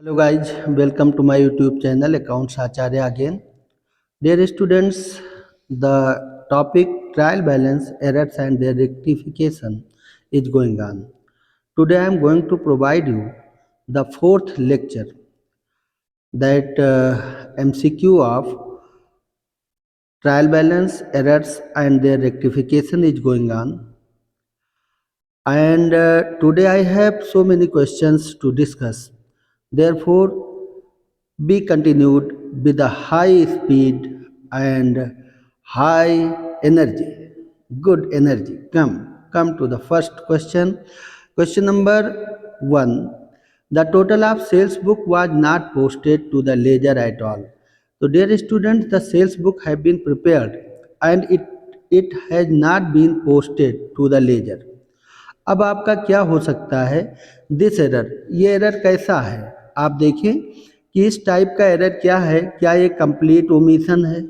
Hello guys, welcome to my YouTube channel Accounts Acharya again. Dear students, the topic trial balance errors and their rectification is going on. Today I am going to provide you the fourth lecture, that MCQ of trial balance errors and their rectification is going on. And today I have so many questions to discuss. Therefore, be continued with a high speed and high energy, good energy. Come to the first question. Question number 1. The total of sales book was not posted to the ledger at all. So dear students, the sales book have been prepared and it has not been posted to the ledger. अब आपका क्या हो सकता है, this error, ये error कैसा है, आप देखें कि इस टाइप का एरर क्या है, क्या ये कंप्लीट ओमिशन है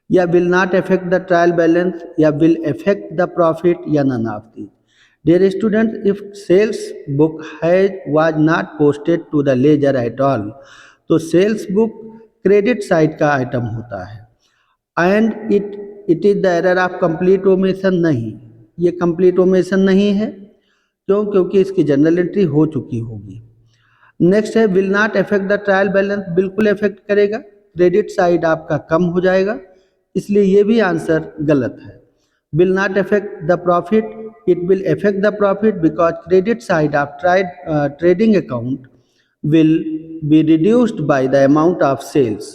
या will not affect the trial balance या विल अफेक्ट द प्रॉफिट या none of the. Dear student, if sales book has was not posted to the ledger at all, तो सेल्स बुक क्रेडिट साइड का item होता है and it is the error of complete omission. नहीं, ये complete omission नहीं है. क्यों? क्योंकि इसकी जनरल एंट्री हो चुकी होगी. नेक्स्ट है will not affect the trial balance, बिल्कुल अफेक्ट करेगा, क्रेडिट साइड आपका कम हो जाएगा, इसलिए ये भी आंसर गलत है. Will not affect the profit, it will affect the profit because credit side of trading account will be reduced by the amount of sales.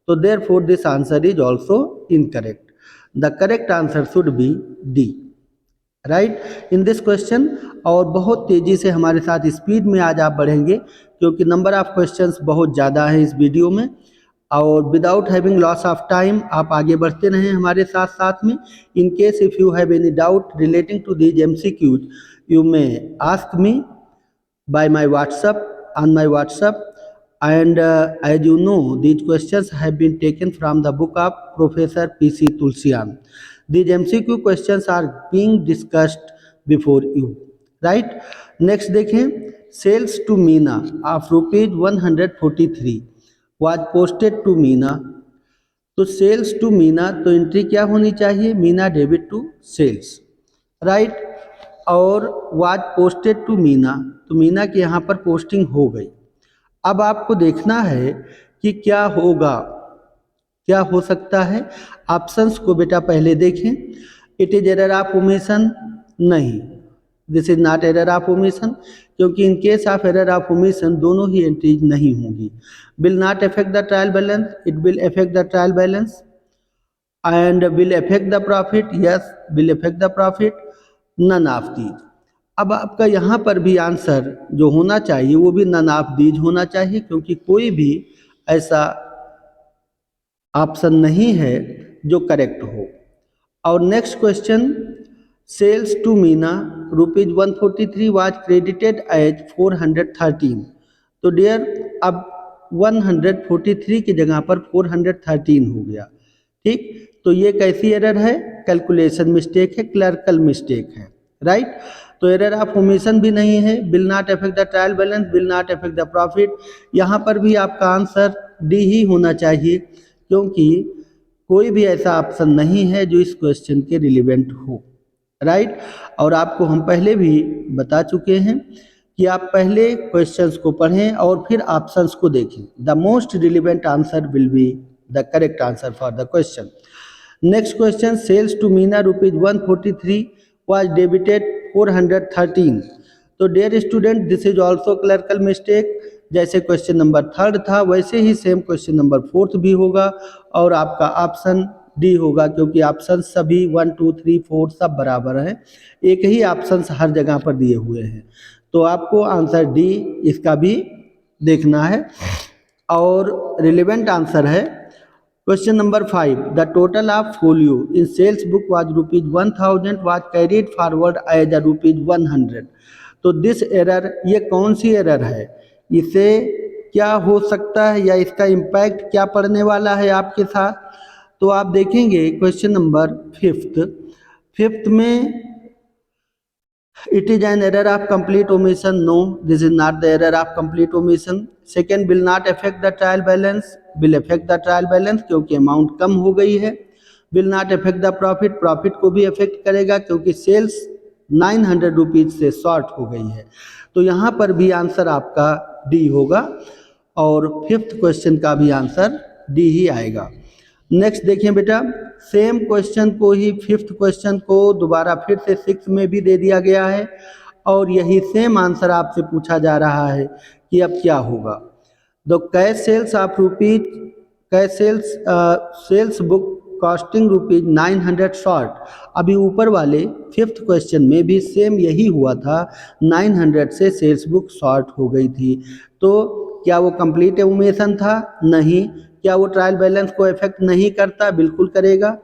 So therefore this answer is also incorrect. The correct answer should be D. Right? In this question, और बहुत तेज़ी से हमारे साथ speed में आज आप बढ़ेंगे क्योंकि नंबर ऑफ क्वेश्चंस बहुत ज़्यादा है इस वीडियो में. और without having loss of time आप आगे बढ़ते रहें हमारे साथ साथ में. In case if you have any doubt relating to these MCQs, you may ask me by my WhatsApp, on my WhatsApp. And as you know, these questions have been taken from the book of Professor PC Tulsian. These MCQ questions are being discussed before you, right? Next देखें, sales to Meena of rupees 143 was posted to Meena. तो sales to Meena, तो entry क्या होनी चाहिए, Meena debit to sales, right. और was posted to Meena, तो मीना की यहाँ पर पोस्टिंग हो गई. अब आपको देखना है कि क्या होगा, क्या हो सकता है. ऑप्शंस को बेटा पहले देखें. It is error of omission, नहीं, this is not error of omission, क्योंकि in case of error of omission दोनों ही एंट्रीज नहीं होंगी. Will not affect the trial balance, it will affect the trial balance. And will affect the profit, yes will affect the profit. None of these. अब आपका यहाँ पर भी answer जो होना चाहिए वो भी नन ऑफ दीज होना चाहिए, क्योंकि कोई भी ऐसा ऑप्शन नहीं है जो करेक्ट हो. और next question, sales to Meena rupees 143 was credited as 413. तो डियर अब 143 की जगह पर 413 हो गया, ठीक. तो ये कैसी एरर है, कैलकुलेशन मिस्टेक है, क्लर्कल मिस्टेक है, राइट. तो एरर ऑफ ओमिशन भी नहीं है, will not affect the trial balance, will not affect the profit. यहाँ पर भी आपका आंसर डी ही होना चाहिए, क्योंकि कोई भी ऐसा ऑप्शन नहीं है जो इस क्वेश्चन के रिलेवेंट हो, राइट. और आपको हम पहले भी बता चुके हैं कि आप पहले क्वेश्चंस को पढ़ें और फिर ऑप्शंस को देखें. The most relevant answer will be the correct answer for the question. Next question, sales to Meena rupees 143 was debited 413. तो dear student, this is also clerical mistake. जैसे क्वेश्चन नंबर 3 था वैसे ही सेम क्वेश्चन नंबर 4 भी होगा और आपका option D होगा, क्योंकि ऑप्शन सभी 1 2 3 4 सब बराबर हैं, एक ही ऑप्शन हर जगह पर दिए हुए हैं. तो आपको आंसर डी इसका भी देखना है. और रिलेवेंट आंसर है question number 5. The total of folio in sales book was rupees 1000 was carried forward as a rupees 100. तो दिस एरर, ये कौन सी एरर है, इसे क्या हो सकता है या इसका इम्पैक्ट क्या पड़ने वाला है आपके साथ. तो आप देखेंगे क्वेश्चन नंबर 5 में It is an error of complete omission. No, this is not the error of complete omission. Second, will not affect the trial balance. Will affect the trial balance क्योंकि अमाउंट कम हो गई है. Will not affect the profit. Profit को भी affect करेगा क्योंकि sales 900 rupees से short हो गई है. तो यहाँ पर भी आंसर आपका डी होगा और फिफ्थ क्वेश्चन का भी आंसर डी ही आएगा. नेक्स्ट देखें बेटा, सेम क्वेश्चन को ही फिफ्थ क्वेश्चन को दोबारा फिर से सिक्स में भी दे दिया गया है और यही सेम आंसर आपसे पूछा जा रहा है कि अब क्या होगा. The cash sales of rupees cash sales book costing rupees 900 short. अभी ऊपर वाले फिफ्थ क्वेश्चन में भी सेम यही हुआ था, 900 से सेल्स बुक शॉर्ट हो गई थी. तो क्या वो कंप्लीट ओमिशन था? नहीं. क्या वो ट्रायल बैलेंस को इफेक्ट नहीं करता? बिल्कुल करेगा.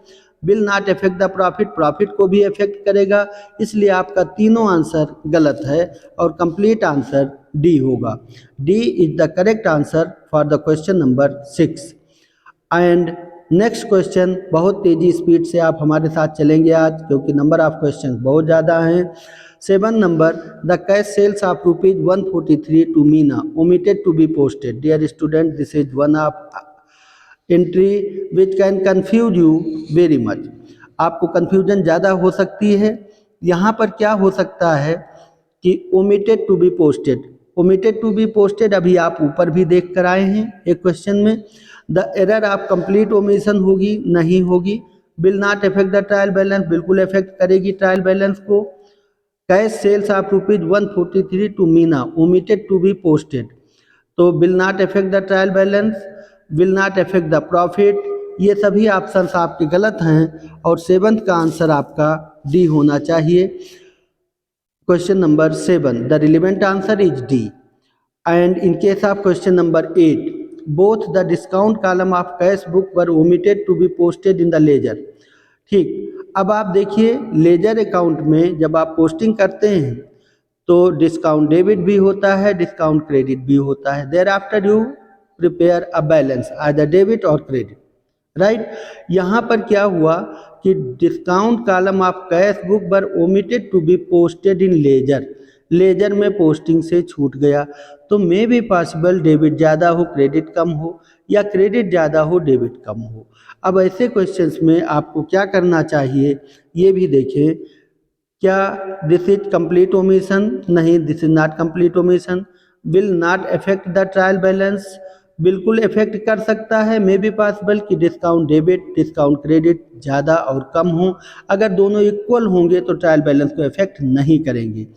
Will not effect the profit. Profit को भी इफेक्ट करेगा. इसलिए आपका तीनों आंसर गलत है और कंप्लीट आंसर डी होगा. D is the correct answer for the question number 6. And next question, बहुत तेज़ी स्पीड से आप हमारे साथ चलेंगे आज क्योंकि नंबर ऑफ क्वेश्चन बहुत ज़्यादा हैं. 7 number, the cash sales of rupees 143 to Meena omitted to be posted. Dear student, this is one of entry which can confuse you very much. आपको कन्फ्यूजन ज़्यादा हो सकती है. यहाँ पर क्या हो सकता है कि omitted to be posted, omitted to be posted अभी आप ऊपर भी देख कर आए हैं एक क्वेश्चन में. The error of complete omission होगी? नहीं होगी. Will not effect the trial balance? बिल्कुल इफेक्ट करेगी ट्रायल बैलेंस को. Cash sales of rupees 143 to Meena omitted to be posted, तो will not effect the trial balance, will not effect the profit. ये सभी options आपके गलत हैं और सेवंथ का आंसर आपका डी होना चाहिए. Question number 7, the relevant answer is D. And in case of question number 8, both the discount column of cash book were omitted to be posted in the ledger. ठीक, अब आप देखिए ledger account में जब आप posting करते हैं तो डिस्काउंट डेबिट भी होता है, डिस्काउंट क्रेडिट भी होता है. There after you prepare a balance either debit और क्रेडिट, राइट. यहाँ पर क्या हुआ कि discount column of cash book were omitted to be posted in ledger. Ledger में पोस्टिंग से छूट गया. तो मे बी पॉसिबल डेबिट ज़्यादा हो क्रेडिट कम हो या क्रेडिट ज़्यादा हो डेबिट कम हो. अब ऐसे क्वेश्चंस में आपको क्या करना चाहिए ये भी देखें. क्या दिस इज कंप्लीट ओमिशन? नहीं, this is not complete omission. Will not affect the trial balance? बिल्कुल इफेक्ट कर सकता है. मे बी पॉसिबल कि डिस्काउंट डेबिट डिस्काउंट क्रेडिट ज़्यादा और कम हो. अगर दोनों इक्वल होंगे तो ट्रायल बैलेंस को इफेक्ट नहीं करेंगे.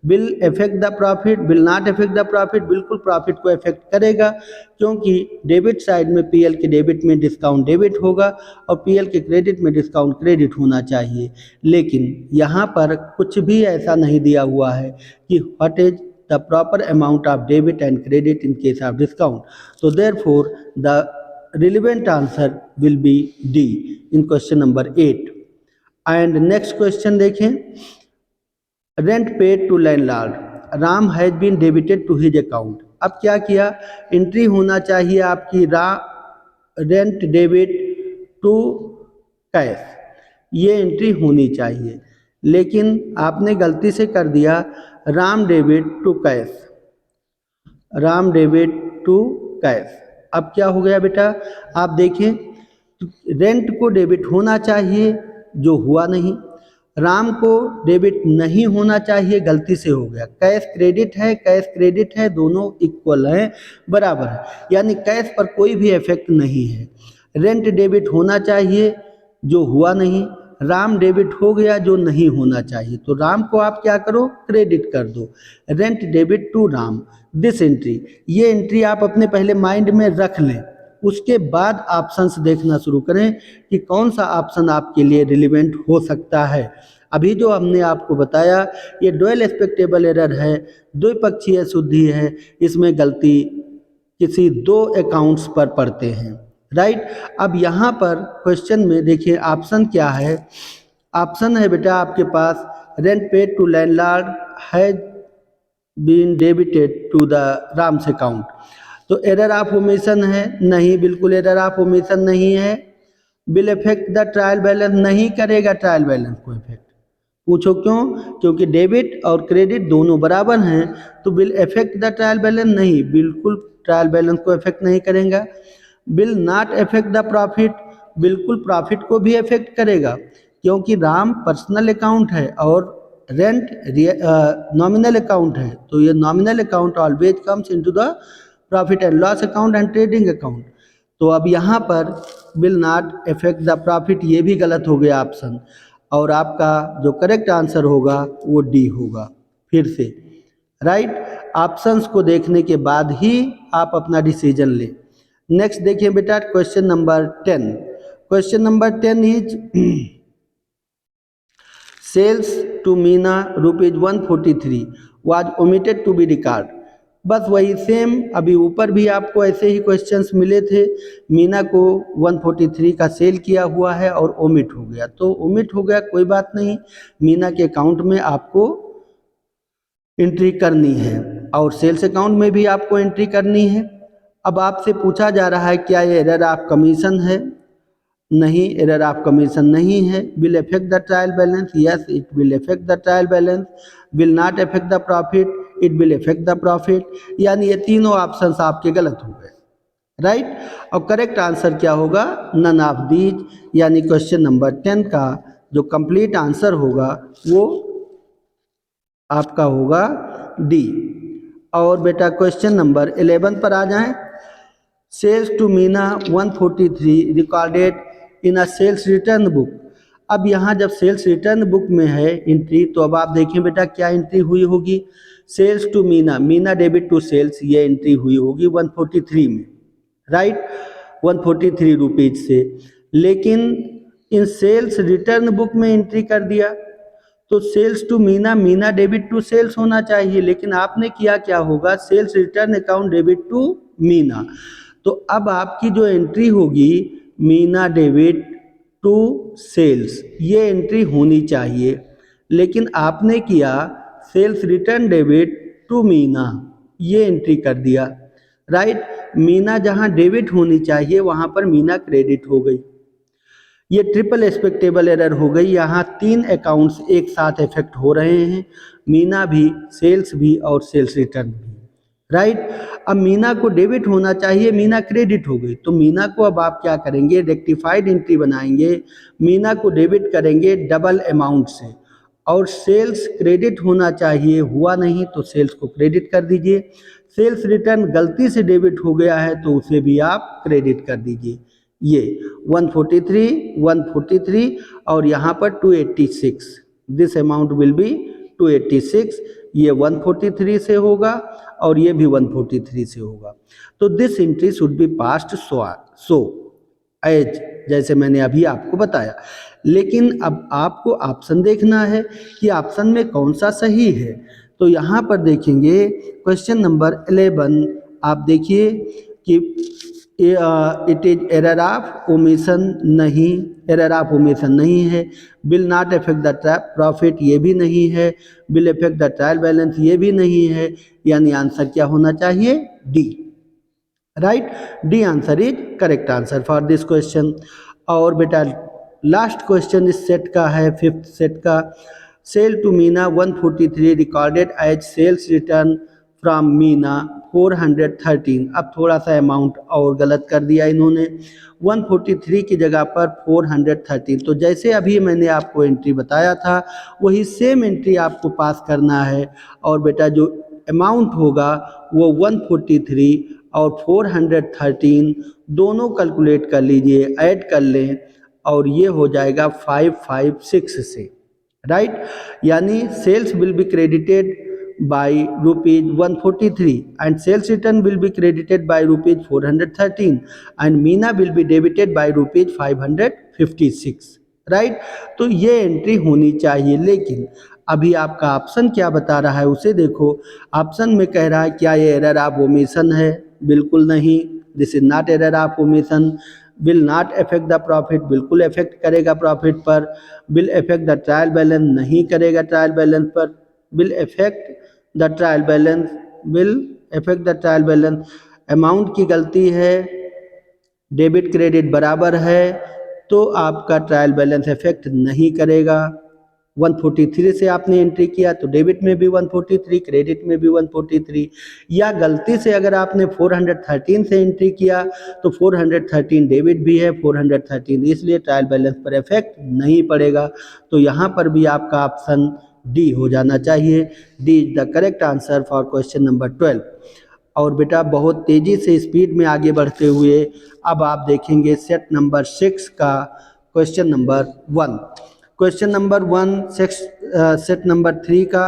Will effect the profit? Will not effect the profit. बिल्कुल प्रॉफिट को इफेक्ट करेगा क्योंकि डेबिट साइड में पीएल के डेबिट में डिस्काउंट डेबिट होगा और पीएल के क्रेडिट में डिस्काउंट क्रेडिट होना चाहिए. लेकिन यहाँ पर कुछ भी ऐसा नहीं दिया हुआ है कि what is the proper amount of debit and credit in case of discount. So therefore the relevant answer will be D in question number 8. And next question देखें, rent paid to landlord, Ram has been debited to his account. अब क्या किया, entry होना चाहिए आपकी rent debit to cash, ये entry होनी चाहिए. लेकिन आपने गलती से कर दिया Ram debit to cash, Ram debit to cash. अब क्या हो गया बेटा, आप देखें रेंट को डेबिट होना चाहिए जो हुआ नहीं, राम को डेबिट नहीं होना चाहिए गलती से हो गया. कैश क्रेडिट है, कैश क्रेडिट है, दोनों इक्वल हैं, बराबर है, यानी कैश पर कोई भी इफेक्ट नहीं है. रेंट डेबिट होना चाहिए जो हुआ नहीं, राम डेबिट हो गया जो नहीं होना चाहिए. तो राम को आप क्या करो, क्रेडिट कर दो. Rent debit to Ram, this entry, ये एंट्री आप अपने पहले माइंड में रख लें. उसके बाद ऑप्शंस देखना शुरू करें कि कौन सा ऑप्शन आपके लिए रिलेवेंट हो सकता है. अभी जो हमने आपको बताया ये डुअल एक्सपेक्टेबल एरर है, द्विपक्षीय शुद्धि है, इसमें गलती किसी दो अकाउंट्स पर पड़ते हैं, राइट. अब यहाँ पर क्वेश्चन में देखिए ऑप्शन क्या है. ऑप्शन है बेटा आपके पास rent paid to landlord has been debited to the Ram's account. तो एरर ऑफ ओमिशन है? नहीं, बिल्कुल एरर ऑफ ओमिशन नहीं है. Will effect the trial balance? नहीं करेगा ट्रायल बैलेंस को इफेक्ट. पूछो क्यों? क्योंकि डेबिट और क्रेडिट दोनों बराबर हैं, तो will affect the trial balance? नहीं, बिल्कुल ट्रायल बैलेंस को अफेक्ट नहीं करेगा। Will not affect the profit? बिल्कुल प्रॉफिट को भी अफेक्ट करेगा, क्योंकि राम पर्सनल अकाउंट है और रेंट नॉमिनल अकाउंट है, तो ये nominal account always comes into the profit and loss account and trading account. तो अब यहाँ पर will not affect the profit, ये भी गलत हो गया ऑप्शन, और आपका जो करेक्ट आंसर होगा वो डी होगा। फिर से राइट ऑप्शंस को देखने के बाद ही आप अपना डिसीजन लें। नेक्स्ट देखिए बेटा question number 10। Question number 10 is sales to Meena ₹143 was omitted to be record. बस वही सेम, अभी ऊपर भी आपको ऐसे ही क्वेश्चंस मिले थे। मीना को 143 का सेल किया हुआ है और ओमिट हो गया, तो ओमिट हो गया कोई बात नहीं, मीना के अकाउंट में आपको एंट्री करनी है और सेल्स अकाउंट में भी आपको एंट्री करनी है। अब आपसे पूछा जा रहा है क्या ये एरर ऑफ कमीशन है? नहीं, एरर ऑफ कमीशन नहीं है। Will affect the trial balance? Yes, it will affect the trial balance. Will not affect the profit? It will affect the profit. यानी ये तीनों ऑप्शंस आपके गलत हो गए, राइट। और करेक्ट आंसर क्या होगा? नन ऑफ दीज, यानी क्वेश्चन नंबर 10 का जो कंप्लीट आंसर होगा वो आपका होगा डी। और बेटा क्वेश्चन नंबर 11 पर आ जाएं। Sales to Meena 143 recorded in a sales return book. अब यहाँ जब सेल्स रिटर्न बुक में है एंट्री, तो अब आप देखें बेटा क्या एंट्री हुई होगी। Sales to Meena, Meena debit to sales, ये एंट्री हुई होगी 143 में, राइट, 143 रुपीज से। लेकिन इन सेल्स रिटर्न बुक में एंट्री कर दिया, तो sales to Meena, Meena debit to sales होना चाहिए, लेकिन आपने किया क्या होगा, sales return account debit to Meena. तो अब आपकी जो एंट्री होगी मीना डेबिट टू सेल्स, ये एंट्री होनी चाहिए, लेकिन आपने किया sales return debit to Meena, ये एंट्री कर दिया, राइट। मीना जहां डेबिट होनी चाहिए वहां पर मीना क्रेडिट हो गई, ये ट्रिपल एक्सपेक्टेबल एरर हो गई। यहाँ 3 अकाउंट्स एक साथ इफेक्ट हो रहे हैं, मीना भी, सेल्स भी और सेल्स रिटर्न भी, राइट। अब मीना को डेबिट होना चाहिए, मीना क्रेडिट हो गई, तो मीना को अब आप क्या करेंगे, रेक्टिफाइड एंट्री बनाएंगे, मीना को डेबिट करेंगे डबल अमाउंट से, और सेल्स क्रेडिट होना चाहिए, हुआ नहीं तो सेल्स को क्रेडिट कर दीजिए। सेल्स रिटर्न गलती से डेबिट हो गया है तो उसे भी आप क्रेडिट कर दीजिए। ये 143 और यहाँ पर 286, दिस अमाउंट विल बी 286, ये 143 से होगा और ये भी 143 से होगा। तो this entry should be passed so as, जैसे मैंने अभी आपको बताया। लेकिन अब आपको ऑप्शन देखना है कि ऑप्शन में कौन सा सही है। तो यहाँ पर देखेंगे क्वेश्चन नंबर 11, आप देखिए कि it is error of omission, नहीं, एरर ऑफ ओमिशन नहीं है। Will not affect the profit, ये भी नहीं है। Will affect the trial balance, ये भी नहीं है। यानी आंसर क्या होना चाहिए? D, right. D answer is correct answer for this question. और बेटा लास्ट क्वेश्चन इस सेट का है, 5th सेट का। Sale to Meena 143 recorded as sales return from Meena 413। अब थोड़ा सा अमाउंट और गलत कर दिया इन्होंने, 143 की जगह पर 413। तो जैसे अभी मैंने आपको एंट्री बताया था वही सेम एंट्री आपको पास करना है, और बेटा जो अमाउंट होगा वो 143 और 413 दोनों कैलकुलेट कर लीजिए, ऐड कर लें, और ये हो जाएगा 556 से, राइट। यानी sales will be credited by ₹143 and sales return will be credited by ₹413 and Meena will be debited by ₹556, right. तो ये एंट्री होनी चाहिए, लेकिन अभी आपका ऑप्शन क्या बता रहा है उसे देखो। ऑप्शन में कह रहा है क्या ये एरर ऑफ ओमिशन है? बिल्कुल नहीं, this is not error of omission. Will not affect the profit, बिल्कुल अफेक्ट करेगा प्रॉफिट पर। Will affect the trial balance, नहीं करेगा ट्रायल बैलेंस पर। Will affect the trial balance, will affect the trial balance. Amount की गलती है, debit credit बराबर है, तो आपका ट्रायल बैलेंस इफेक्ट नहीं करेगा, 143 से आपने एंट्री किया तो डेबिट में भी 143, क्रेडिट में भी 143, या गलती से अगर आपने 413 से एंट्री किया तो 413 डेबिट भी है, 413, इसलिए ट्रायल बैलेंस पर इफेक्ट नहीं पड़ेगा। तो यहाँ पर भी आपका ऑप्शन डी हो जाना चाहिए। D is the correct answer for question number 12। और बेटा बहुत तेज़ी से स्पीड में आगे बढ़ते हुए अब आप देखेंगे सेट नंबर 6 का question number 1। Question number 1 set number 3 का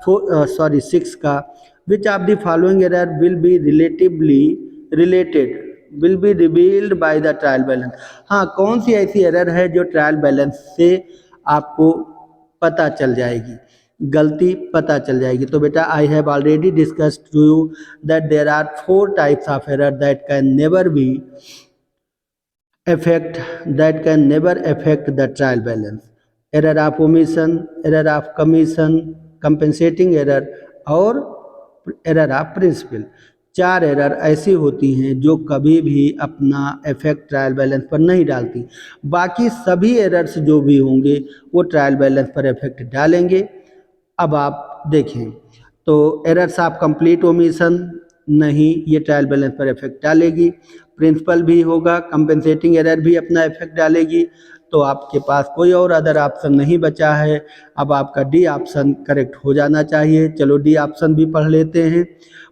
6 का, which of the following error will be relatively related will be revealed by the trial balance. हाँ, कौन सी ऐसी एरर है जो ट्रायल बैलेंस से आपको पता चल जाएगी, गलती पता चल जाएगी। तो बेटा I have already discussed to you that there are 4 types of error that can never be affect the trial balance: error of omission, error of commission, compensating error और error of principal। 4 एरर ऐसी होती हैं जो कभी भी अपना effect trial balance पर नहीं डालती। बाकी सभी एरर्स जो भी होंगे वो ट्रायल बैलेंस पर इफेक्ट डालेंगे। अब आप देखें तो एरर्स ऑफ कंप्लीट ओमिशन नहीं, ये ट्रायल बैलेंस पर इफेक्ट डालेगी। प्रिंसिपल भी होगा, कंपेंसेटिंग एरर भी अपना इफेक्ट डालेगी। तो आपके पास कोई और अदर ऑप्शन नहीं बचा है। अब आपका डी ऑप्शन करेक्ट हो जाना चाहिए। चलो डी ऑप्शन भी पढ़ लेते हैं।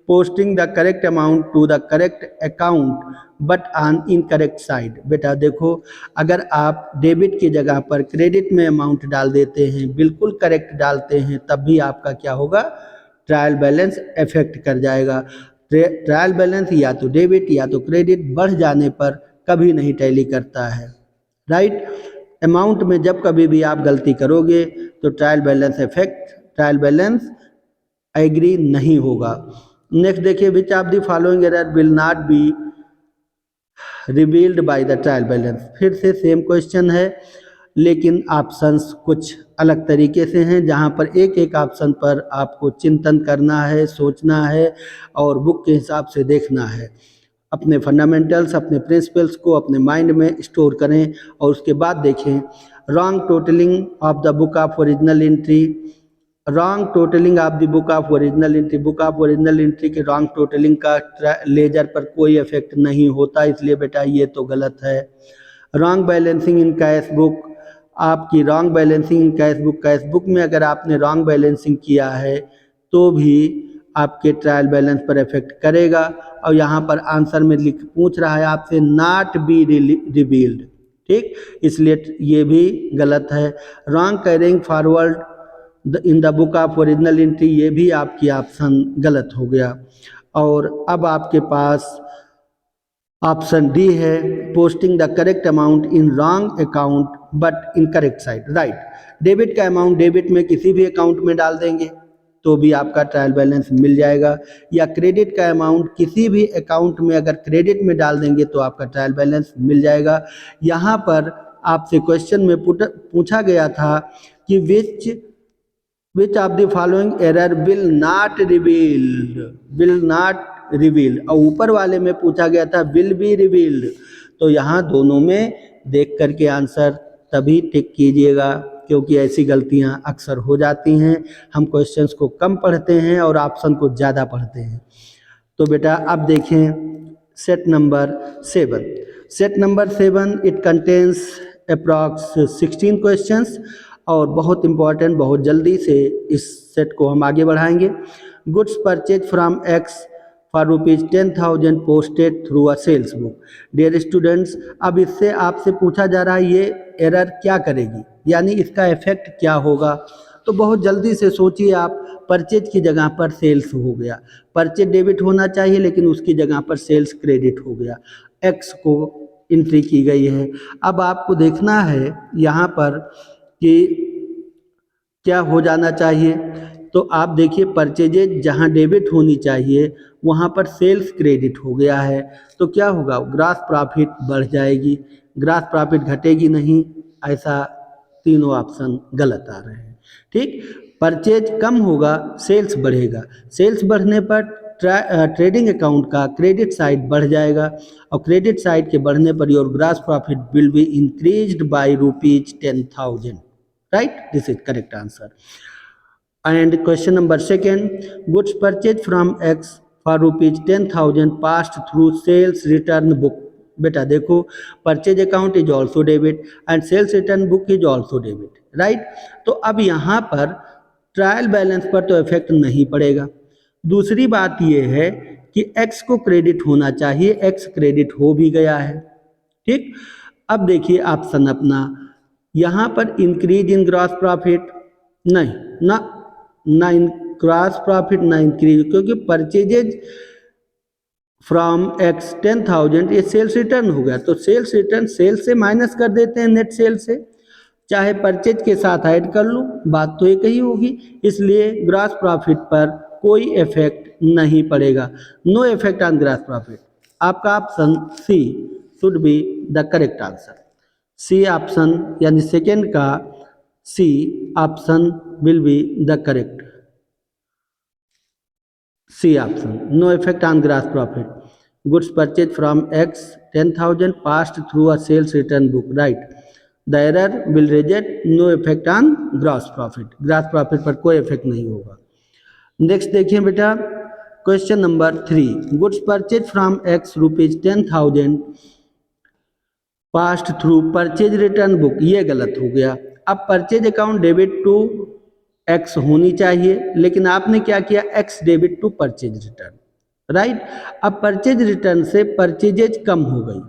Posting the correct amount to the correct account but on incorrect side. बेटा देखो, अगर आप डेबिट की जगह पर क्रेडिट में अमाउंट डाल देते हैं, बिल्कुल करेक्ट डालते हैं, तब भी आपका क्या होगा, ट्रायल बैलेंस इफेक्ट कर जाएगा। ट्रायल बैलेंस या तो डेबिट या तो क्रेडिट बढ़ जाने पर कभी नहीं टैली करता है, राइट। अमाउंट में जब कभी भी आप गलती करोगे तो ट्रायल बैलेंस एग्री नहीं होगा। नेक्स्ट देखिए, which of the following error will not be revealed by the trial balance. फिर से सेम क्वेश्चन है लेकिन ऑप्शंस कुछ अलग तरीके से हैं, जहां पर एक एक ऑप्शन पर आपको चिंतन करना है, सोचना है और बुक के हिसाब से देखना है। अपने फंडामेंटल्स, अपने प्रिंसिपल्स को अपने माइंड में स्टोर करें और उसके बाद देखें। Wrong totalling of the book of original entry, wrong totalling of the book of original entry, book of original entry के रॉन्ग टोटलिंग का लेजर पर कोई इफेक्ट नहीं होता, इसलिए बेटा ये तो गलत है। Wrong balancing in cash book, आपकी wrong balancing in cash book में अगर आपने रॉन्ग बैलेंसिंग किया है तो भी आपके ट्रायल बैलेंस पर इफेक्ट करेगा। और यहाँ पर आंसर में पूछ रहा है आपसे नॉट बी रिवील्ड, ठीक, इसलिए ये भी गलत है। Wrong carrying forward in the book of original entry, ये भी आपकी ऑप्शन गलत हो गया। और अब आपके पास ऑप्शन डी है, posting the correct amount in wrong account but in correct side, right. Debit का अमाउंट डेबिट में किसी भी अकाउंट में डाल देंगे तो भी आपका ट्रायल बैलेंस मिल जाएगा, या क्रेडिट का अमाउंट किसी भी अकाउंट में अगर क्रेडिट में डाल देंगे तो आपका ट्रायल बैलेंस मिल जाएगा। यहाँ पर आपसे क्वेश्चन में पूछा गया था कि which of the following error will not revealed, और ऊपर वाले में पूछा गया था विल बी रिवील्ड। तो यहाँ दोनों में देख करके आंसर तभी टिक कीजिएगा, क्योंकि ऐसी गलतियाँ अक्सर हो जाती हैं। हम क्वेश्चंस को कम पढ़ते हैं और ऑप्शन को ज़्यादा पढ़ते हैं। तो बेटा अब देखें set number 7 it contains approx 16 questions और बहुत इंपॉर्टेंट, बहुत जल्दी से इस सेट को हम आगे बढ़ाएंगे। Goods purchase from X for ₹10,000 posted through a sales book. Dear students, अब इससे आपसे पूछा जा रहा है ये एरर क्या करेगी, यानी इसका इफेक्ट क्या होगा। तो बहुत जल्दी से सोचिए आप, परचेज की जगह पर सेल्स हो गया, परचेज डेबिट होना चाहिए लेकिन उसकी जगह पर सेल्स क्रेडिट हो गया, एक्स को एंट्री की गई है। अब आपको देखना है यहाँ पर कि क्या हो जाना चाहिए। तो आप देखिए, परचेजेज जहाँ डेबिट होनी चाहिए वहाँ पर सेल्स क्रेडिट हो गया है, तो क्या होगा, ग्रॉस प्रॉफिट बढ़ जाएगी, ग्रॉस प्रॉफिट घटेगी नहीं। ऐसा तीनों ऑप्शन गलत आ रहे हैं, ठीक। परचेज कम होगा, सेल्स बढ़ेगा, सेल्स बढ़ने पर ट्रेडिंग अकाउंट का क्रेडिट साइड बढ़ जाएगा, और क्रेडिट साइड के बढ़ने per your gross profit will be increased by ₹10,000। right? This is correct answer. And question number second, goods purchased from X for rupees 10,000 passed through sales return book. बेटा देखो, purchase account is also debit and sales return book is also debit, right? तो अब यहाँ पर trial balance पर तो effect नहीं पड़ेगा। दूसरी बात यह है कि एक्स को क्रेडिट होना चाहिए, एक्स क्रेडिट हो भी गया है, ठीक। अब देखिए ऑप्शन अपना, यहाँ पर इंक्रीज इन ग्रॉस प्रॉफिट नहीं ना, ना इन ग्रॉस प्रॉफिट ना इंक्रीज, क्योंकि परचेजेज फ्रॉम एक्स 10,000 ये सेल्स रिटर्न हो गया, तो सेल्स रिटर्न सेल्स से माइनस कर देते हैं नेट सेल से, चाहे परचेज के साथ ऐड कर लूँ बात तो एक ही होगी, इसलिए ग्रॉस प्रॉफिट पर कोई इफेक्ट नहीं पड़ेगा, no effect on gross profit. आपका option C should be the correct answer. C option यानी सेकेंड का C option will be the correct. C option, no effect on gross profit. Goods purchased from X 10,000 passed through a sales return book, right? The error will result no effect on gross profit. Gross profit पर कोई effect नहीं होगा। Next देखिए बेटा, question number 3, goods purchase from X rupees 10,000 passed through purchase return book, ये गलत हो गया। अब purchase account debit to X होनी चाहिए, लेकिन आपने क्या किया, X debit to purchase return, right? अब परचेज रिटर्न से परचेजेज कम हो गई,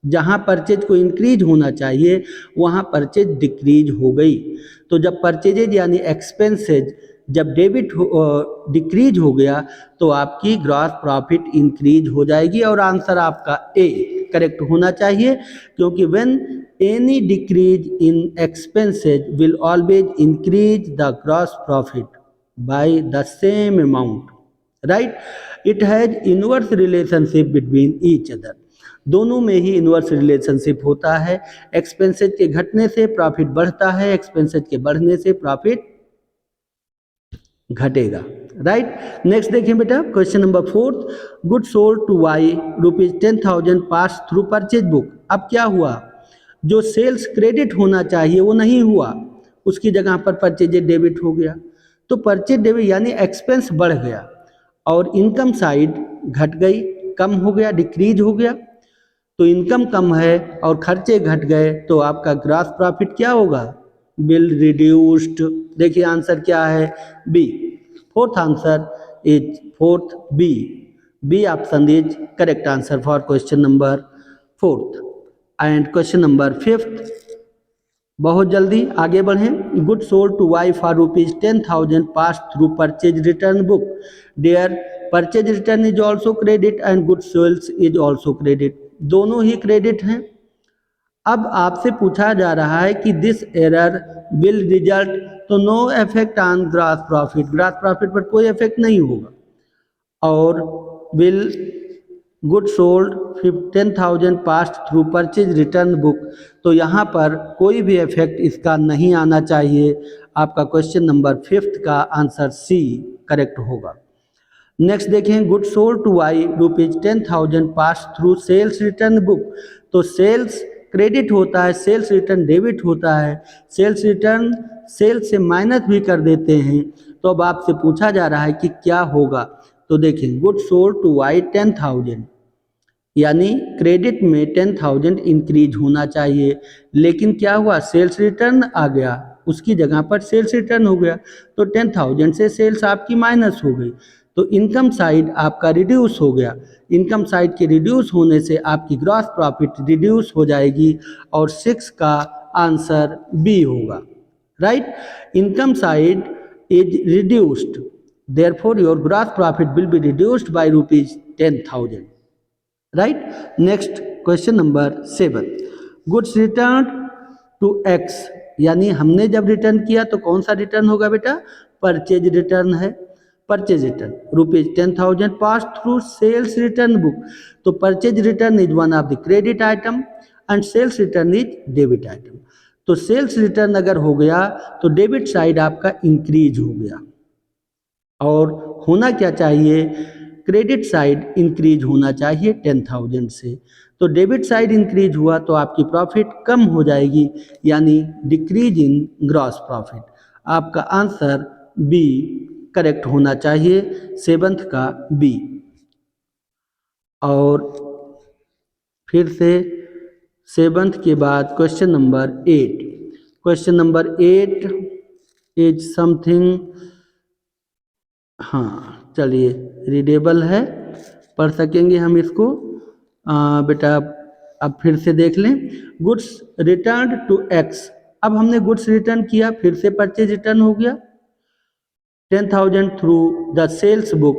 जहां परचेज को इंक्रीज होना चाहिए वहां परचेज डिक्रीज हो गई। तो जब परचेजेज यानी एक्सपेंसेज जब डेबिट डिक्रीज हो गया तो आपकी ग्रॉस प्रॉफिट इंक्रीज हो जाएगी, और आंसर आपका ए करेक्ट होना चाहिए, क्योंकि when any decrease in expenses will always increase the gross profit by the same amount, right? It has inverse relationship between each other, दोनों में ही इनवर्स रिलेशनशिप होता है। एक्सपेंसेज के घटने से प्रॉफिट बढ़ता है, एक्सपेंसेज के बढ़ने से प्रॉफिट घटेगा, राइट? नेक्स्ट देखिए बेटा, question number 4, good sold to Y rupees 10,000 pass through purchase book. अब क्या हुआ, जो सेल्स क्रेडिट होना चाहिए वो नहीं हुआ, उसकी जगह पर परचेज डेबिट हो गया। तो परचेज डेबिट यानी एक्सपेंस बढ़ गया और इनकम साइड घट गई, कम हो गया, डिक्रीज हो गया। तो इनकम कम है और खर्चे घट गए, तो आपका ग्रॉस प्रॉफिट क्या होगा, बिल रिड्यूस्ड। देखिए आंसर क्या है, B. Fourth answer is fourth B, B option is correct answer for question number 4th। And question number 5th, बहुत जल्दी आगे बढ़ें। Good sold to Y for rupees 10,000 pass through purchase return book, there purchase return is also credit and good sales is also credit, दोनों ही credit हैं। अब आपसे पूछा जा रहा है कि दिस एरर विल रिजल्ट, तो no effect on gross profit, gross profit पर कोई इफेक्ट नहीं होगा। और will good sold 10,000 passed through purchase return book, तो यहाँ पर कोई भी इफेक्ट इसका नहीं आना चाहिए। आपका क्वेश्चन नंबर 5th का आंसर सी करेक्ट होगा। नेक्स्ट देखें, good sold to Y rupees 10,000 pass through sales return book, तो सेल्स क्रेडिट होता है, सेल्स रिटर्न डेबिट होता है, सेल्स रिटर्न सेल्स से माइनस भी कर देते हैं। तो अब आपसे पूछा जा रहा है कि क्या होगा, तो देखें गुड सोल्ड टू वाई 10,000 यानी क्रेडिट में 10,000 इंक्रीज होना चाहिए, लेकिन क्या हुआ, सेल्स रिटर्न आ गया, उसकी जगह पर सेल्स रिटर्न हो गया, तो 10,000 से सेल्स आपकी माइनस हो गई, तो इनकम साइड आपका रिड्यूस हो गया। इनकम साइड के रिड्यूस होने से आपकी ग्रॉस प्रॉफिट रिड्यूस हो जाएगी, और 6 का आंसर बी होगा, right? Income side is reduced, therefore your gross profit will be reduced by rupees 10,000, right? Next question number 7, goods return to X, यानी हमने जब रिटर्न किया तो कौन सा रिटर्न होगा बेटा, परचेज रिटर्न है। Purchase return rupees 10,000 pass through sales return book, तो purchase return is one of the credit item and sales return is debit item. तो सेल्स रिटर्न अगर हो गया तो डेबिट साइड आपका इंक्रीज हो गया, और होना क्या चाहिए, क्रेडिट साइड इंक्रीज होना चाहिए 10,000 से। तो डेबिट साइड इंक्रीज हुआ तो आपकी प्रॉफिट कम हो जाएगी, यानी डिक्रीज इन ग्रॉस प्रॉफिट। आपका आंसर बी करेक्ट होना चाहिए, सेवंथ का बी। और फिर से सेवंथ के बाद question number 8। Question number 8 is something, हाँ चलिए रीडेबल है, पढ़ सकेंगे हम इसको। बेटा अब फिर से देख लें। गुड्स रिटर्न टू एक्स, अब हमने गुड्स रिटर्न किया, फिर से परचेज रिटर्न हो गया 10,000 through the sales book,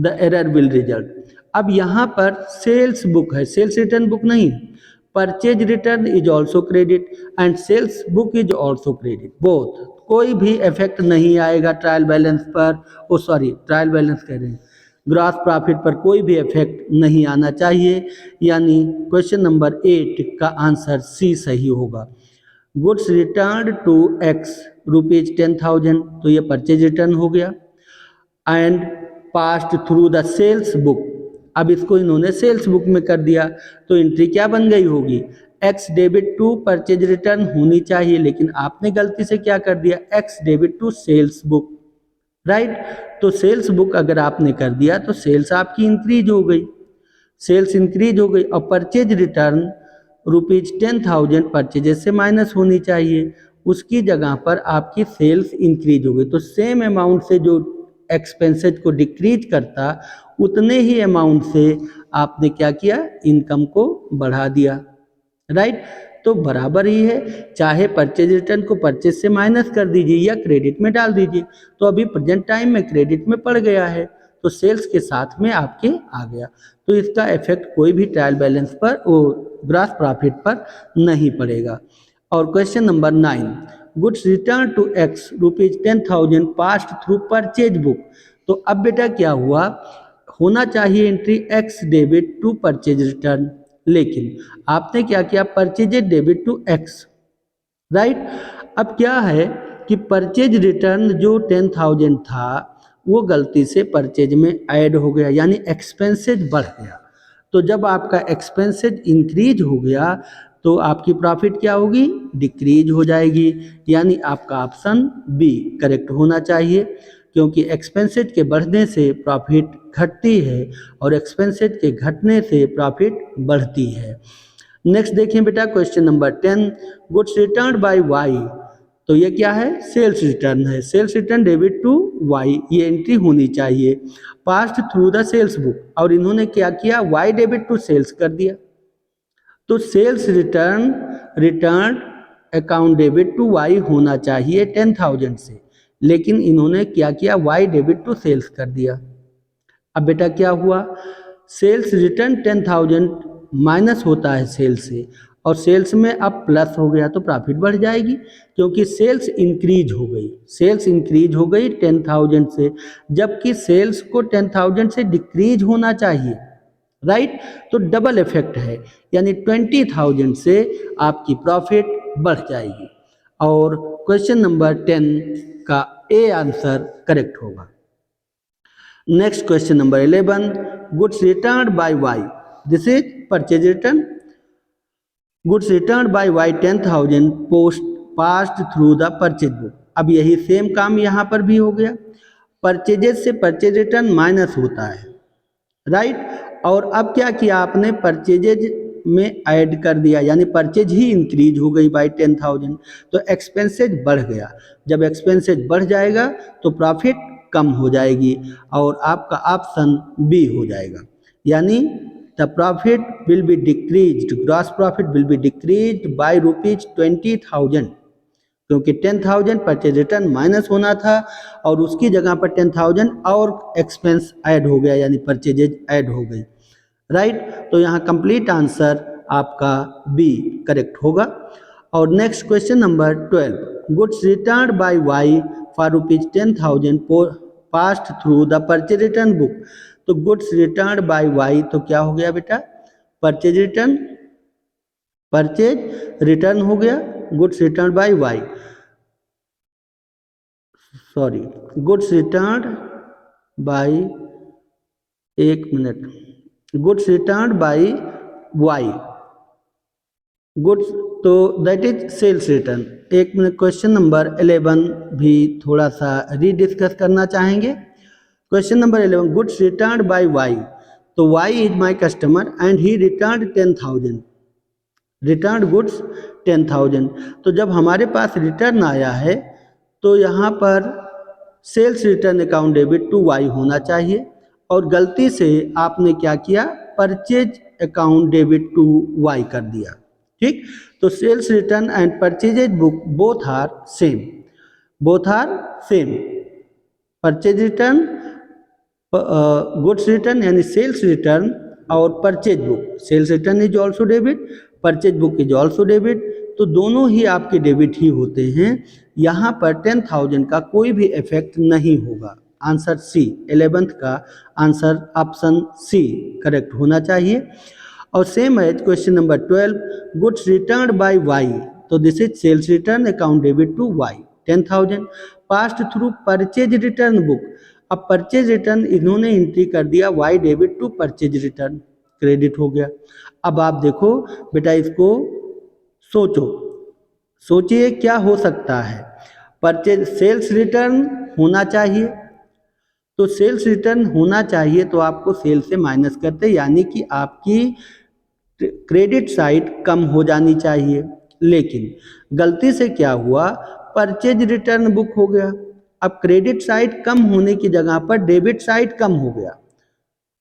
the error will result. अब यहाँ पर सेल्स बुक है, सेल्स रिटर्न बुक नहीं। Purchase return is also credit and sales book is also credit, both. कोई भी इफेक्ट नहीं आएगा ट्रायल बैलेंस पर, ओ सॉरी ट्रायल बैलेंस कह रहे हैं, ग्रॉस प्रॉफिट पर कोई भी इफेक्ट नहीं आना चाहिए, यानी क्वेश्चन नंबर 8 का आंसर सी सही होगा। Goods return to X rupees 10,000, तो ये परचेज रिटर्न हो गया। And passed through the sales book, अब इसको इन्होंने सेल्स बुक में कर दिया, तो एंट्री क्या बन गई होगी, X debit to purchase return होनी चाहिए, लेकिन आपने गलती से क्या कर दिया, X debit to sales book, right. तो सेल्स बुक अगर आपने कर दिया तो सेल्स आपकी इंक्रीज हो गई, सेल्स इंक्रीज हो गई, और परचेज रिटर्न रुपीज 10,000 परचेजेस से माइनस होनी चाहिए, उसकी जगह पर आपकी सेल्स इंक्रीज हो गई। तो सेम अमाउंट से जो एक्सपेंसेज को डिक्रीज करता, उतने ही अमाउंट से आपने क्या किया, इनकम को बढ़ा दिया, राइट। तो बराबर ही है, चाहे परचेज रिटर्न को परचेज से माइनस कर दीजिए या क्रेडिट में डाल दीजिए, तो अभी प्रेजेंट टाइम में क्रेडिट में पड़ गया है, तो सेल्स के साथ में आपके आ गया, तो इसका इफेक्ट कोई भी ट्रायल बैलेंस पर, वो ग्रॉस प्रॉफिट पर नहीं पड़ेगा। और question number 9, goods return to X rupees 10,000 passed through purchase book. तो अब बेटा क्या हुआ, होना चाहिए entry X debit to purchase return, लेकिन आपने क्या किया, purchase debit to X, right. अब क्या है कि परचेज रिटर्न जो 10,000 था वो गलती से परचेज में ऐड हो गया, यानी एक्सपेंसेज बढ़ गया। तो जब आपका एक्सपेंसेज इंक्रीज हो गया तो आपकी प्रॉफिट क्या होगी, डिक्रीज हो जाएगी, यानी आपका ऑप्शन बी करेक्ट होना चाहिए, क्योंकि एक्सपेंसेज के बढ़ने से प्रॉफिट घटती है और एक्सपेंसेज के घटने से प्रॉफिट बढ़ती है। नेक्स्ट देखिए बेटा question number 10, goods return by Y, तो ये क्या है, सेल्स रिटर्न है, sales return debit to Y, ये एंट्री होनी चाहिए, passed through the sales book, और इन्होंने क्या किया, वाई डेबिट टू सेल्स कर दिया, तो sales return return account debit to Y होना चाहिए 10,000 से, लेकिन इन्होंने क्या किया, वाई डेबिट टू सेल्स कर दिया। अब बेटा क्या हुआ, सेल्स रिटर्न 10,000 माइनस होता है सेल्स से, और सेल्स में अब प्लस हो गया तो प्रॉफिट बढ़ जाएगी, क्योंकि सेल्स इंक्रीज हो गई, सेल्स इंक्रीज हो गई 10,000 से, जबकि सेल्स को 10,000 से डिक्रीज होना चाहिए, राइट। तो डबल इफेक्ट है, यानी 20,000 से आपकी प्रॉफिट बढ़ जाएगी, और क्वेश्चन नंबर 10 का ए आंसर करेक्ट होगा। Next question number 11, goods return by Y, this is purchase return, goods return by Y 10,000 post passed through the purchase book. अब यही सेम काम यहाँ पर भी हो गया, परचेजेस से परचेज रिटर्न माइनस होता है, राइट। और अब क्या किया आपने, परचेजेज में ऐड कर दिया, यानी परचेज ही इंक्रीज हो गई बाई 10,000, तो एक्सपेंसेज बढ़ गया, जब एक्सपेंसेज बढ़ जाएगा तो प्रॉफिट कम हो जाएगी, और आपका ऑप्शन बी हो जाएगा, यानी the profit will B decreased, gross profit will B decreased by rupees 20,000, क्योंकि 10,000 परचेज रिटर्न माइनस होना था और उसकी जगह पर 10,000 और एक्सपेंस ऐड हो गया, यानी परचेजेज ऐड हो गई, राइट। तो यहाँ कंप्लीट आंसर आपका बी करेक्ट होगा। और next question number 12, goods return by Y for rupees 10,000 passed through the purchase return book. तो गुड्स रिटर्न बाय वाई तो क्या हो गया बेटा, परचेज रिटर्न, परचेज रिटर्न हो गया, goods return by Y, sorry goods return by एक मिनट, goods return by Y, goods, तो दैट इज सेल्स रिटर्न। एक मिनट, क्वेश्चन नंबर 11 भी थोड़ा सा रीडिस्कस करना चाहेंगे। Question number 11, goods return by Y, तो Y is my customer and he return 10,000, return goods 10,000। तो जब हमारे पास रिटर्न आया है तो यहाँ पर sales return account debit to Y होना चाहिए, और गलती से आपने क्या किया, purchase account debit to Y कर दिया। ठीक, तो sales return and purchases book both are same, both are same. Purchase return, goods return यानी सेल्स रिटर्न, और purchase book, sales return is also debit, purchase book is also debit, तो दोनों ही आपके debit ही होते हैं। यहाँ पर 10,000 का कोई भी इफेक्ट नहीं होगा। आंसर सी, 11th का आंसर ऑप्शन सी करेक्ट होना चाहिए। और same as question number 12, goods return by Y, तो this is sales return account debit to Y 10,000, passed through purchase return book. अब परचेज रिटर्न इन्होंने entry कर दिया Y debit to purchase return, credit हो गया। अब आप देखो बेटा, इसको सोचो, सोचिए क्या हो सकता है। परचेज सेल्स रिटर्न होना चाहिए, तो सेल्स रिटर्न होना चाहिए तो आपको सेल से माइनस करते, यानी कि आपकी क्रेडिट साइड कम हो जानी चाहिए। लेकिन गलती से क्या हुआ, परचेज रिटर्न बुक हो गया। अब क्रेडिट साइड कम होने की जगह पर डेबिट साइड कम हो गया,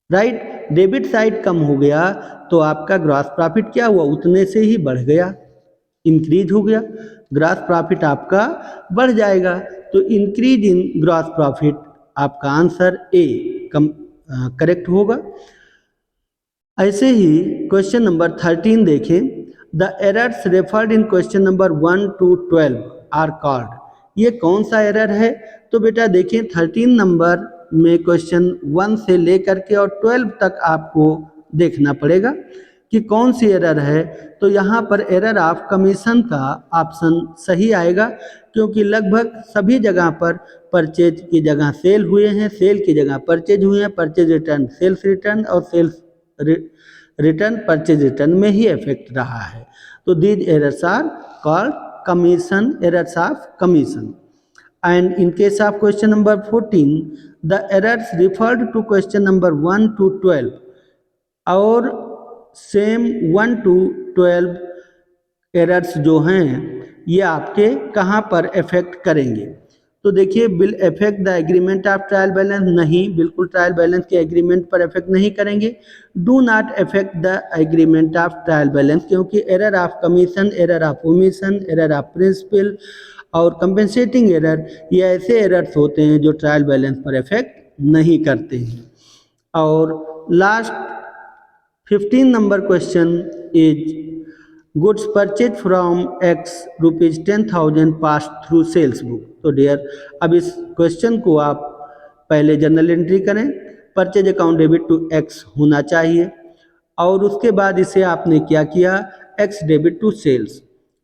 राइट, डेबिट साइड कम हो गया, तो आपका ग्रॉस प्रॉफिट क्या हुआ, उतने से ही बढ़ गया, इंक्रीज हो गया, ग्रॉस प्रॉफिट आपका बढ़ जाएगा। तो इंक्रीज इन ग्रॉस प्रॉफिट आपका आंसर ए करेक्ट होगा। ऐसे ही क्वेश्चन नंबर 13 देखें, the errors referred in question number 1 to 12 are called, ये कौन सा एरर है। तो बेटा देखिए 13 नंबर में क्वेश्चन 1 से लेकर के और 12 तक आपको देखना पड़ेगा कि कौन सी एरर है। तो यहाँ पर एरर ऑफ कमीशन का ऑप्शन सही आएगा, क्योंकि लगभग सभी जगह पर परचेज की जगह सेल हुए हैं, सेल की जगह परचेज हुए हैं, परचेज रिटर्न सेल्स रिटर्न, और सेल्स रिटर्न परचेज रिटर्न में ही इफेक्ट रहा है। तो these errors are called commission, errors of commission. And in case of question number 14, the errors referred to question number 1 to 12 और same 1 to 12 errors जो हैं ये आपके कहाँ पर इफेक्ट करेंगे। तो देखिए, will effect the agreement of trial balance, नहीं, बिल्कुल ट्रायल बैलेंस के एग्रीमेंट पर इफेक्ट नहीं करेंगे। Do not effect the agreement of trial balance, क्योंकि error of commission, error of omission, error of principle और कंपेंसेटिंग एरर, ये ऐसे एरर्स होते हैं जो ट्रायल बैलेंस पर इफेक्ट नहीं करते हैं। और last 15 number question is goods purchase from X rupees 10,000 pass through sales book. तो डियर, अब इस क्वेश्चन को आप पहले जनरल एंट्री करें, purchase account debit to X होना चाहिए, और उसके बाद इसे आपने क्या किया, एक्स डेबिट टू सेल्स।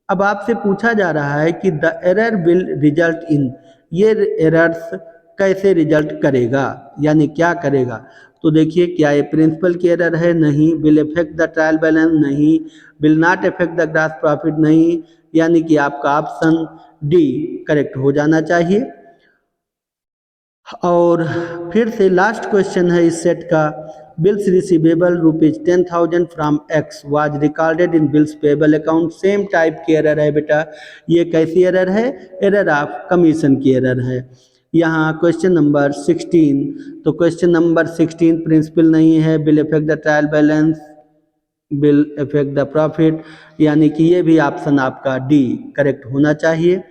अब आपसे पूछा जा रहा है कि the error will result in, ये एरर्स कैसे रिजल्ट करेगा, यानी क्या करेगा। तो देखिए, क्या ये प्रिंसिपल की एरर है, नहीं, will effect the trial balance, नहीं, will not effect the gross profit, नहीं, यानी कि आपका ऑप्शन डी करेक्ट हो जाना चाहिए। और फिर से लास्ट क्वेश्चन है इस सेट का, bills receivable rupees 10,000 from x was recorded in bills payable account, same type की एरर है बेटा। ये कैसी एरर है, एरर ऑफ कमीशन की एरर है। यहाँ क्वेश्चन नंबर 16, तो क्वेश्चन नंबर 16 प्रिंसिपल नहीं है, bill effect the trial balance, bill effect the profit, यानी कि ये भी ऑप्शन आपका डी करेक्ट होना चाहिए।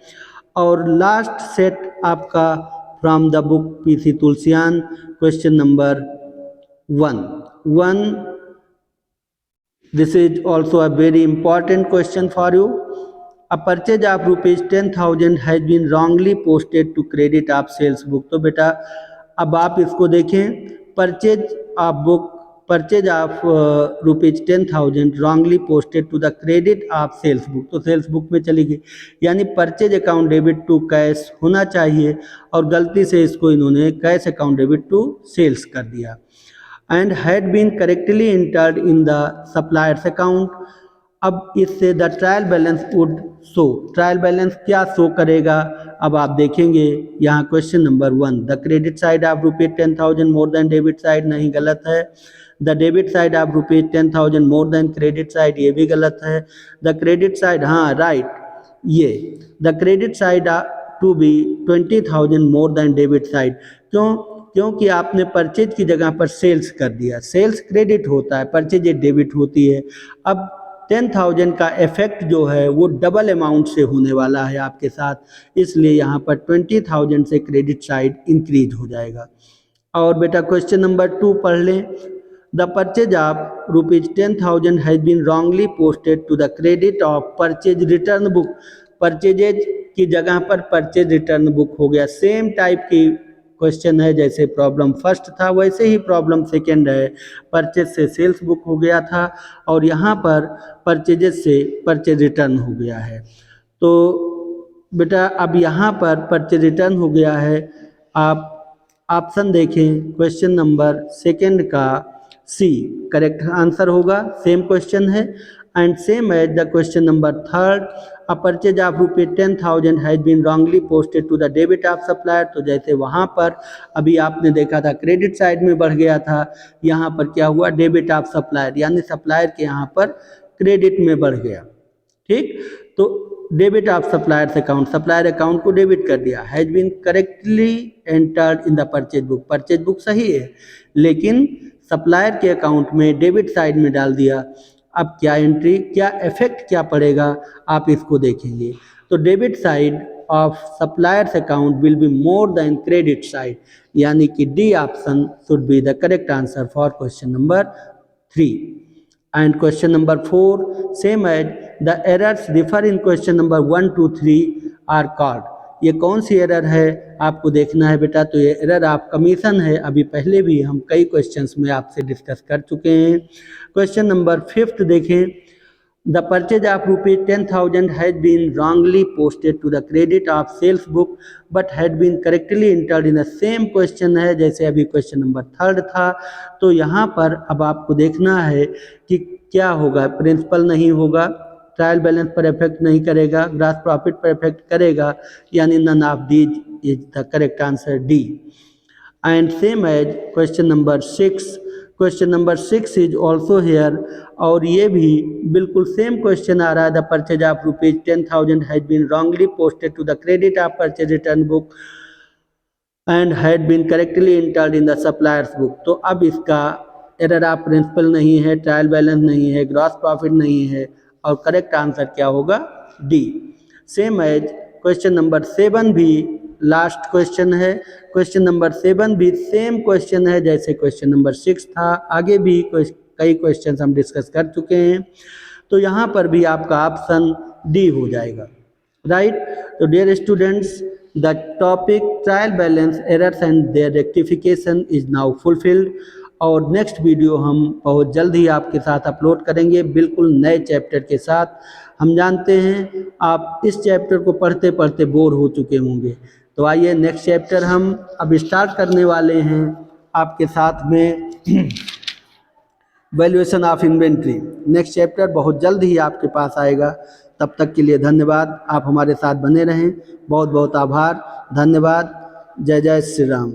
और लास्ट सेट आपका from the book PC Tulsian, question number 1, this is also a very important question for you. A purchase of rupees 10,000 has been wrongly posted to credit of sales book। तो बेटा अब आप इसको देखें, purchase of book, purchase of rupees 10,000 wrongly posted to the credit of sales book, तो sales book में चली गई, यानी purchase account debit to cash होना चाहिए, और गलती से इसको इन्होंने cash account debit to sales कर दिया। and had been correctly entered in the supplier's account. अब इससे the trial balance would show, trial balance क्या शो करेगा, अब आप देखेंगे यहाँ question number 1, the credit side of ₹10,000 more than debit side, नहीं गलत है। The debit side of ₹10,000 more than credit side, ये भी गलत है। द क्रेडिट साइड, हाँ राइट, ये the credit side to be 20,000 more than debit side, क्यों, क्योंकि आपने परचेज की जगह पर सेल्स कर दिया, सेल्स क्रेडिट होता है, परचेज डेबिट होती है। अब 10,000 का इफेक्ट जो है वो डबल अमाउंट से होने वाला है आपके साथ, इसलिए यहाँ पर 20,000 से क्रेडिट साइड इंक्रीज हो जाएगा। और बेटा क्वेश्चन नंबर 2 पढ़ लें। The purchase of ₹10,000 has been wrongly posted to the credit of purchase return book, purchases की जगह पर परचेज रिटर्न बुक हो गया। सेम टाइप की क्वेश्चन है, जैसे प्रॉब्लम फर्स्ट था वैसे ही प्रॉब्लम सेकंड है। परचेज से सेल्स बुक हो गया था और यहाँ पर परचेजेस से परचेज रिटर्न हो गया है। तो बेटा अब यहाँ पर परचेज रिटर्न हो गया है, आप ऑप्शन देखें क्वेश्चन नंबर सेकंड का सी करेक्ट आंसर होगा, सेम क्वेश्चन है। And same as the question number third, a purchase of ₹10,000 has been wrongly posted to the debit of supplier, तो जैसे वहाँ पर अभी आपने देखा था क्रेडिट साइड में बढ़ गया था, यहाँ पर क्या हुआ, डेबिट ऑफ सप्लायर, यानी सप्लायर के यहाँ पर क्रेडिट में बढ़ गया। ठीक, तो debit of suppliers account, supplier account को डेबिट कर दिया। Has been correctly entered in the purchase book, purchase book सही है लेकिन सप्लायर के अकाउंट में डेबिट साइड में डाल दिया। अब क्या एंट्री, क्या इफेक्ट क्या पड़ेगा आप इसको देखेंगे। तो debit side of suppliers account will be more than credit side, यानी कि D option should be the correct answer for question number 3। And question number 4, same as the errors differ in question number 1, 2, 3 are called, ये कौन सी error है आपको देखना है बेटा। तो ये एरर आप कमीशन है, अभी पहले भी हम कई क्वेश्चंस में आपसे डिस्कस कर चुके हैं। क्वेश्चन नंबर 5 देखें, the purchase of ₹10,000 has been wrongly posted to the credit of sales book but had been correctly entered in the same question है, जैसे अभी क्वेश्चन नंबर 3 था। तो यहाँ पर अब आपको देखना है कि क्या होगा, प्रिंसिपल नहीं होगा, ट्रायल बैलेंस पर इफेक्ट नहीं करेगा, ग्रॉस प्रॉफिट पर इफेक्ट करेगा, यानी none of these is the correct answer D. And same as question number 6, question number 6 is also here, और ये भी बिल्कुल सेम क्वेश्चन आ रहा है। The purchase of ₹10,000 has been wrongly posted to the credit of purchase return book and had been correctly entered in the suppliers book. तो अब इसका एरर ऑफ प्रिंसिपल नहीं है, ट्रायल बैलेंस नहीं है, ग्रॉस प्रॉफिट नहीं है, और करेक्ट आंसर क्या होगा, D. Same as question number 7 भी लास्ट क्वेश्चन है, क्वेश्चन नंबर 7 भी सेम क्वेश्चन है जैसे क्वेश्चन नंबर 6 था, आगे भी कई क्वेश्चन हम डिस्कस कर चुके हैं। तो यहाँ पर भी आपका ऑप्शन डी हो जाएगा, राइट। तो dear students, the topic trial balance errors and their rectification is now fulfilled, और नेक्स्ट वीडियो हम बहुत जल्द ही आपके साथ अपलोड करेंगे बिल्कुल नए चैप्टर के साथ। हम जानते हैं आप इस चैप्टर को पढ़ते पढ़ते बोर हो चुके होंगे, तो आइए नेक्स्ट चैप्टर हम अब स्टार्ट करने वाले हैं आपके साथ में valuation of inventory. Next chapter बहुत जल्द ही आपके पास आएगा, तब तक के लिए धन्यवाद, आप हमारे साथ बने रहें। बहुत बहुत आभार, धन्यवाद, जय जय श्री राम।